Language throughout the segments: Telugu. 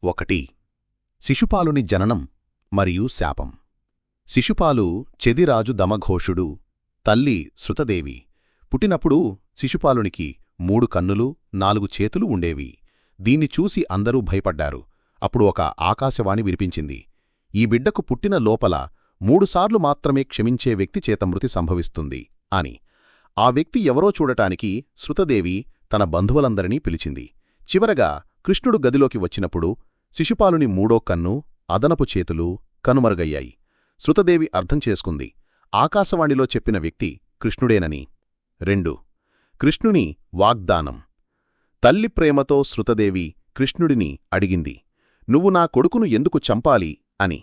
ఒకటి శిశుపాలుని జననం మరియు శాపం. శిశుపాలు చెదిరాజు దమఘోషుడు, తల్లి శృతదేవి. పుట్టినప్పుడు శిశుపాలునికి 3 కన్నులు 4 చేతులు ఉండేవి. దీన్ని చూసి అందరూ భయపడ్డారు. అప్పుడు ఒక ఆకాశవాణి వినిపించింది, ఈ బిడ్డకు పుట్టిన లోపల 3 సార్లు మాత్రమే క్షమించే వ్యక్తి చేత మృతి సంభవిస్తుంది అని. ఆ వ్యక్తి ఎవరో చూడటానికి శృతదేవి తన బంధువులందరినీ పిలిచింది. చివరగా కృష్ణుడు గదిలోకి వచ్చినప్పుడు శిశుపాలుని 3వ కన్ను, అదనపు చేతులు కనుమరుగయ్యాయి. శృతదేవి అర్థం చేసుకుంది, ఆకాశవాణిలో చెప్పిన వ్యక్తి కృష్ణుడేనని. 2 కృష్ణుని వాగ్దానం. తల్లి ప్రేమతో శృతదేవి కృష్ణుడిని అడిగింది, నువ్వు నా కొడుకును ఎందుకు చంపాలి అని.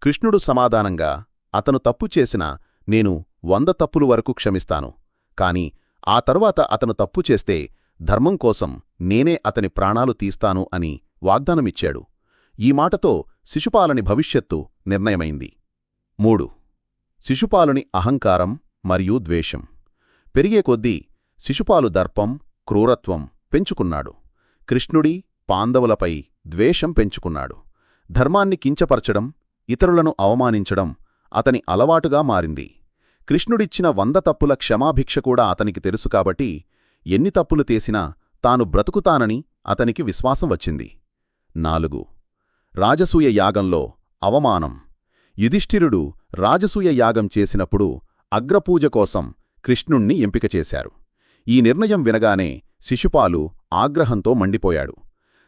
కృష్ణుడు సమాధానంగా, అతను తప్పు చేసినా నేను 100 తప్పులు వరకు క్షమిస్తాను. కాని ఆ తరువాత అతను తప్పు చేస్తే ధర్మం కోసం నేనే అతని ప్రాణాలు తీస్తాను అని వాగ్దానమిచ్చాడు. ఈ మాటతో శిశుపాలుని భవిష్యత్తు నిర్ణయమైంది. 3 శిశుపాలుని అహంకారం మరియు ద్వేషం. పెరిగే కొద్దీ శిశుపాలు దర్పం, క్రూరత్వం పెంచుకున్నాడు. కృష్ణుడి, పాండవులపై ద్వేషం పెంచుకున్నాడు. ధర్మాన్ని కించపరచడం, ఇతరులను అవమానించడం అతని అలవాటుగా మారింది. కృష్ణుడిచ్చిన 100 తప్పుల క్షమాభిక్ష కూడా అతనికి తెలుసు కాబట్టి ఎన్ని తప్పులు చేసినా తాను బ్రతుకుతానని అతనికి విశ్వాసం వచ్చింది. 4 రాజసూయ యాగంలో అవమానం. యుధిష్ఠిరుడు రాజసూయ యాగం చేసినప్పుడు అగ్రపూజ కోసం కృష్ణుణ్ణి ఎంపిక చేశారు. ఈ నిర్ణయం వినగానే శిశుపాలు ఆగ్రహంతో మండిపోయాడు.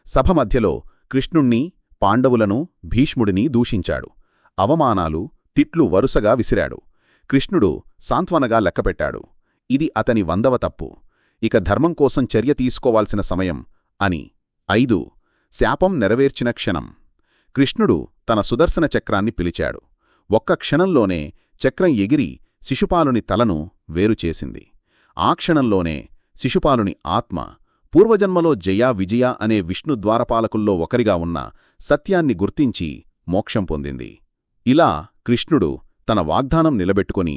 సభ మధ్యలో కృష్ణుణ్ణి, పాండవులను, భీష్ముడిని దూషించాడు. అవమానాలు, తిట్లు వరుసగా విసిరాడు. కృష్ణుడు సాంత్వనగా లెక్కపెట్టాడు, ఇది అతని 100వ తప్పు, ఇక ధర్మం కోసం చర్య తీసుకోవాల్సిన సమయం అని. 5 శాపం నెరవేర్చిన క్షణం. కృష్ణుడు తన సుదర్శన చక్రాన్ని పిలిచాడు. ఒక్క క్షణంలోనే చక్రం ఎగిరి శిశుపాలుని తలను వేరుచేసింది. ఆ క్షణంలోనే శిశుపాలుని ఆత్మ పూర్వజన్మలో జయ, విజయ అనే విష్ణు ద్వారపాలకుల్లో ఒకరిగా ఉన్న సత్యాన్ని గుర్తించి మోక్షం పొందింది. ఇలా కృష్ణుడు తన వాగ్దానం నిలబెట్టుకుని